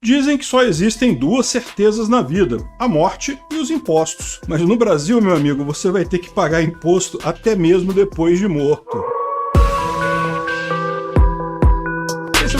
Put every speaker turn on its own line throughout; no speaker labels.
Dizem que só existem duas certezas na vida, a morte e os impostos. Mas no Brasil, meu amigo, você vai ter que pagar imposto até mesmo depois de morto.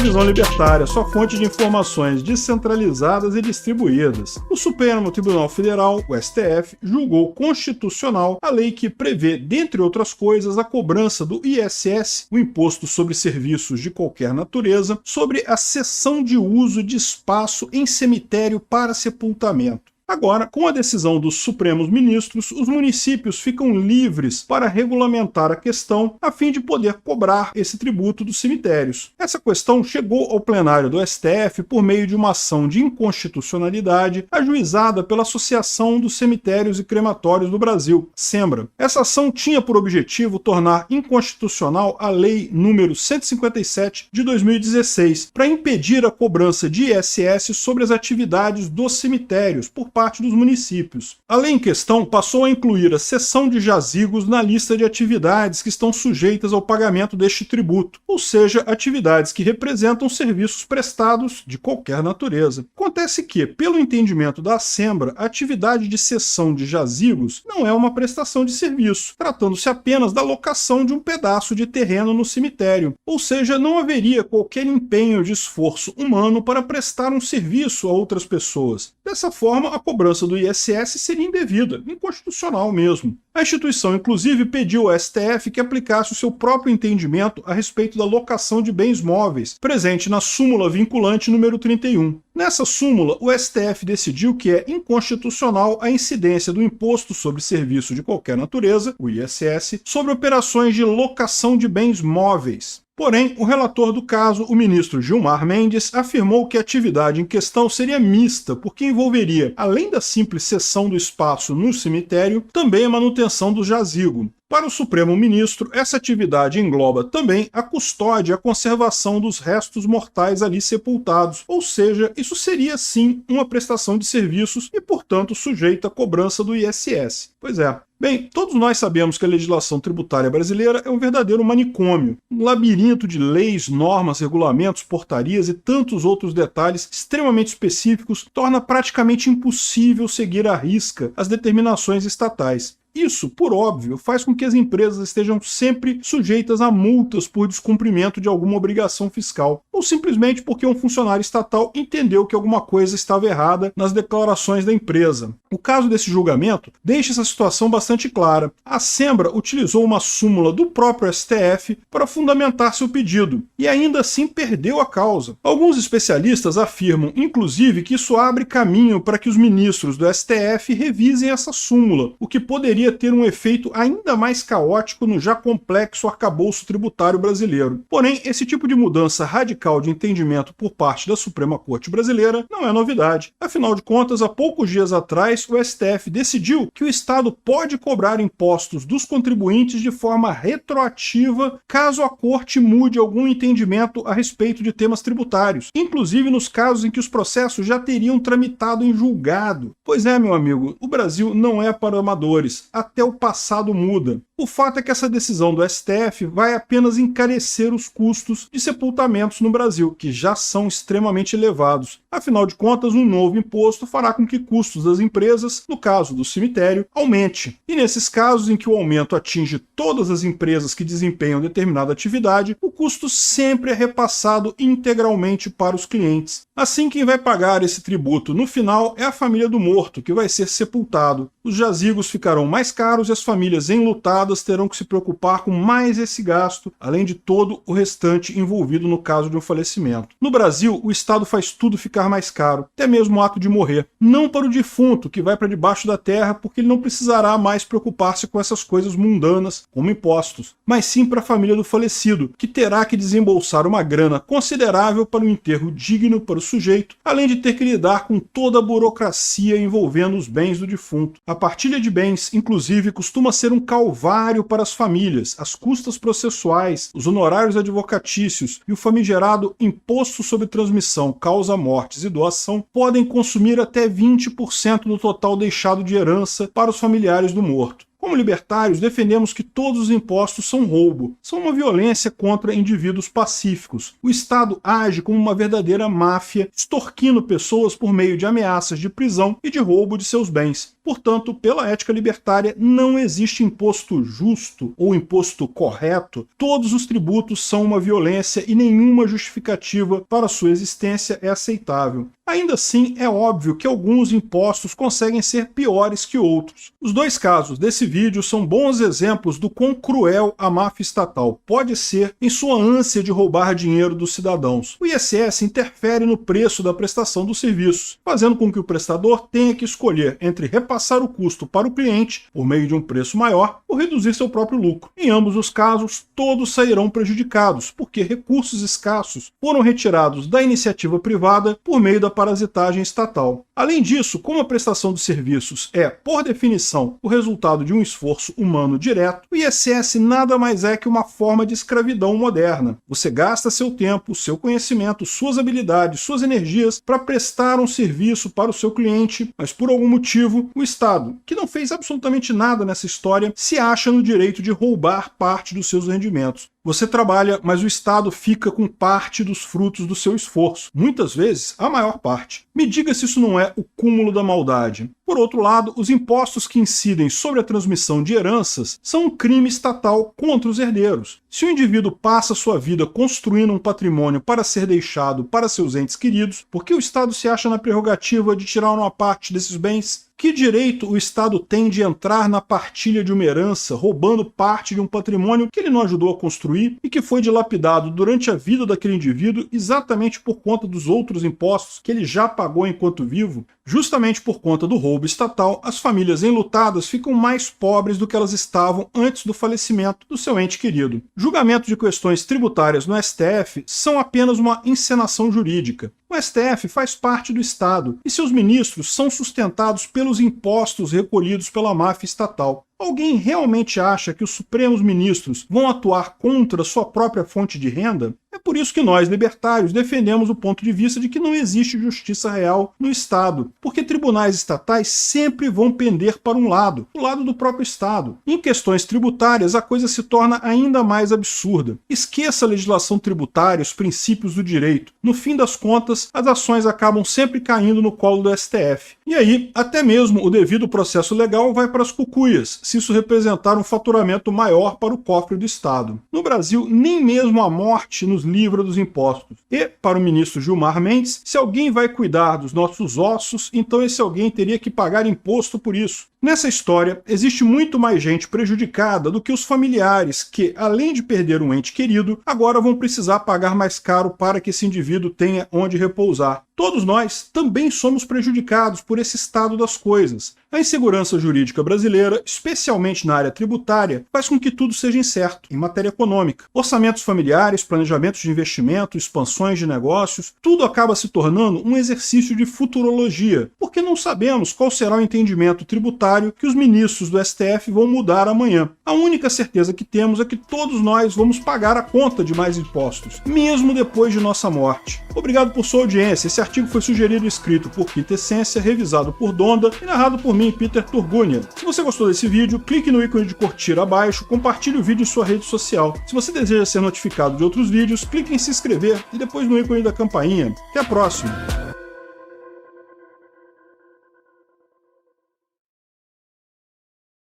Visão Libertária, sua fonte de informações descentralizadas e distribuídas. O Supremo Tribunal Federal, o STF, julgou constitucional a lei que prevê, dentre outras coisas, a cobrança do ISS, o Imposto sobre Serviços de Qualquer Natureza, sobre a cessão de uso de espaço em cemitério para sepultamento. Agora, com a decisão dos Supremos Ministros, os municípios ficam livres para regulamentar a questão a fim de poder cobrar esse tributo dos cemitérios. Essa questão chegou ao plenário do STF por meio de uma ação de inconstitucionalidade ajuizada pela Associação dos Cemitérios e Crematórios do Brasil, SEMBRA. Essa ação tinha por objetivo tornar inconstitucional a Lei nº 157 de 2016, para impedir a cobrança de ISS sobre as atividades dos cemitérios por parte dos municípios. A lei em questão passou a incluir a cessão de jazigos na lista de atividades que estão sujeitas ao pagamento deste tributo, ou seja, atividades que representam serviços prestados de qualquer natureza. Acontece que, pelo entendimento da Assembra, a atividade de cessão de jazigos não é uma prestação de serviço, tratando-se apenas da locação de um pedaço de terreno no cemitério, ou seja, não haveria qualquer empenho de esforço humano para prestar um serviço a outras pessoas. Dessa forma, a cobrança do ISS seria indevida, inconstitucional mesmo. A instituição, inclusive, pediu ao STF que aplicasse o seu próprio entendimento a respeito da locação de bens móveis, presente na súmula vinculante número 31. Nessa súmula, o STF decidiu que é inconstitucional a incidência do Imposto sobre Serviço de Qualquer Natureza, o ISS, sobre operações de locação de bens móveis. Porém, o relator do caso, o ministro Gilmar Mendes, afirmou que a atividade em questão seria mista, porque envolveria, além da simples cessão do espaço no cemitério, também a manutenção do jazigo. Para o Supremo Ministro, essa atividade engloba também a custódia e a conservação dos restos mortais ali sepultados, ou seja, isso seria sim uma prestação de serviços e, portanto, sujeita à cobrança do ISS. Pois é. Bem, todos nós sabemos que a legislação tributária brasileira é um verdadeiro manicômio, um labirinto de leis, normas, regulamentos, portarias e tantos outros detalhes extremamente específicos torna praticamente impossível seguir à risca as determinações estatais. Isso, por óbvio, faz com que as empresas estejam sempre sujeitas a multas por descumprimento de alguma obrigação fiscal, ou simplesmente porque um funcionário estatal entendeu que alguma coisa estava errada nas declarações da empresa. O caso desse julgamento deixa essa situação bastante clara. A Sembra utilizou uma súmula do próprio STF para fundamentar seu pedido, e ainda assim perdeu a causa. Alguns especialistas afirmam, inclusive, que isso abre caminho para que os ministros do STF revisem essa súmula, o que poderia ter um efeito ainda mais caótico no já complexo arcabouço tributário brasileiro. Porém, esse tipo de mudança radical de entendimento por parte da Suprema Corte Brasileira não é novidade. Afinal de contas, há poucos dias atrás, o STF decidiu que o Estado pode cobrar impostos dos contribuintes de forma retroativa caso a Corte mude algum entendimento a respeito de temas tributários, inclusive nos casos em que os processos já teriam tramitado em julgado. Pois é, meu amigo, o Brasil não é para amadores. Até o passado muda. O fato é que essa decisão do STF vai apenas encarecer os custos de sepultamentos no Brasil, que já são extremamente elevados. Afinal de contas, um novo imposto fará com que custos das empresas, no caso do cemitério, aumente. E nesses casos em que o aumento atinge todas as empresas que desempenham determinada atividade, o custo sempre é repassado integralmente para os clientes. Assim, quem vai pagar esse tributo no final é a família do morto, que vai ser sepultado. Os jazigos ficarão mais caros e as famílias enlutadas terão que se preocupar com mais esse gasto, além de todo o restante envolvido no caso de um falecimento. No Brasil, o Estado faz tudo ficar mais caro, até mesmo o ato de morrer. Não para o defunto, que vai para debaixo da terra, porque ele não precisará mais preocupar-se com essas coisas mundanas, como impostos, mas sim para a família do falecido, que terá que desembolsar uma grana considerável para um enterro digno para o sujeito, além de ter que lidar com toda a burocracia envolvendo os bens do defunto. A partilha de bens, inclusive, costuma ser um calvário para as famílias, as custas processuais, os honorários advocatícios e o famigerado imposto sobre transmissão, causa mortes e doação podem consumir até 20% do total deixado de herança para os familiares do morto. Como libertários, defendemos que todos os impostos são roubo, são uma violência contra indivíduos pacíficos. O Estado age como uma verdadeira máfia, extorquindo pessoas por meio de ameaças de prisão e de roubo de seus bens. Portanto, pela ética libertária, não existe imposto justo ou imposto correto. Todos os tributos são uma violência e nenhuma justificativa para sua existência é aceitável. Ainda assim, é óbvio que alguns impostos conseguem ser piores que outros. Os dois casos desse vídeo são bons exemplos do quão cruel a máfia estatal pode ser em sua ânsia de roubar dinheiro dos cidadãos. O ISS interfere no preço da prestação dos serviços, fazendo com que o prestador tenha que escolher entre repassar o custo para o cliente por meio de um preço maior ou reduzir seu próprio lucro. Em ambos os casos, todos sairão prejudicados, porque recursos escassos foram retirados da iniciativa privada por meio da parasitagem estatal. Além disso, como a prestação de serviços é, por definição, o resultado de um esforço humano direto, o ISS nada mais é que uma forma de escravidão moderna. Você gasta seu tempo, seu conhecimento, suas habilidades, suas energias para prestar um serviço para o seu cliente, mas por algum motivo, o Estado, que não fez absolutamente nada nessa história, se acha no direito de roubar parte dos seus rendimentos. Você trabalha, mas o Estado fica com parte dos frutos do seu esforço. Muitas vezes, a maior parte. Me diga se isso não é o cúmulo da maldade. Por outro lado, os impostos que incidem sobre a transmissão de heranças são um crime estatal contra os herdeiros. Se o indivíduo passa sua vida construindo um patrimônio para ser deixado para seus entes queridos, por que o Estado se acha na prerrogativa de tirar uma parte desses bens? Que direito o Estado tem de entrar na partilha de uma herança, roubando parte de um patrimônio que ele não ajudou a construir e que foi dilapidado durante a vida daquele indivíduo exatamente por conta dos outros impostos que ele já pagou enquanto vivo? Justamente por conta do roubo estatal, as famílias enlutadas ficam mais pobres do que elas estavam antes do falecimento do seu ente querido. Julgamentos de questões tributárias no STF são apenas uma encenação jurídica. O STF faz parte do Estado e seus ministros são sustentados pelos impostos recolhidos pela máfia estatal. Alguém realmente acha que os Supremos Ministros vão atuar contra sua própria fonte de renda? É por isso que nós, libertários, defendemos o ponto de vista de que não existe justiça real no Estado, porque tribunais estatais sempre vão pender para um lado, o lado do próprio Estado. Em questões tributárias, a coisa se torna ainda mais absurda. Esqueça a legislação tributária, os princípios do direito. No fim das contas, as ações acabam sempre caindo no colo do STF. E aí, até mesmo o devido processo legal vai para as cucuias, se isso representar um faturamento maior para o cofre do Estado. No Brasil, nem mesmo a morte nos livra dos impostos. E, para o ministro Gilmar Mendes, se alguém vai cuidar dos nossos ossos, então esse alguém teria que pagar imposto por isso. Nessa história, existe muito mais gente prejudicada do que os familiares que, além de perder um ente querido, agora vão precisar pagar mais caro para que esse indivíduo tenha onde repousar. Todos nós também somos prejudicados por esse estado das coisas. A insegurança jurídica brasileira, especialmente na área tributária, faz com que tudo seja incerto em matéria econômica. Orçamentos familiares, planejamentos de investimento, expansões de negócios, tudo acaba se tornando um exercício de futurologia, porque não sabemos qual será o entendimento tributário que os ministros do STF vão mudar amanhã. A única certeza que temos é que todos nós vamos pagar a conta de mais impostos, mesmo depois de nossa morte. Obrigado por sua audiência. Esse artigo foi sugerido e escrito por Quintessência, revisado por Donda e narrado por mim, Peter Turgunia. Se você gostou desse vídeo, clique no ícone de curtir abaixo, compartilhe o vídeo em sua rede social. Se você deseja ser notificado de outros vídeos, clique em se inscrever e depois no ícone da campainha. Até a próxima!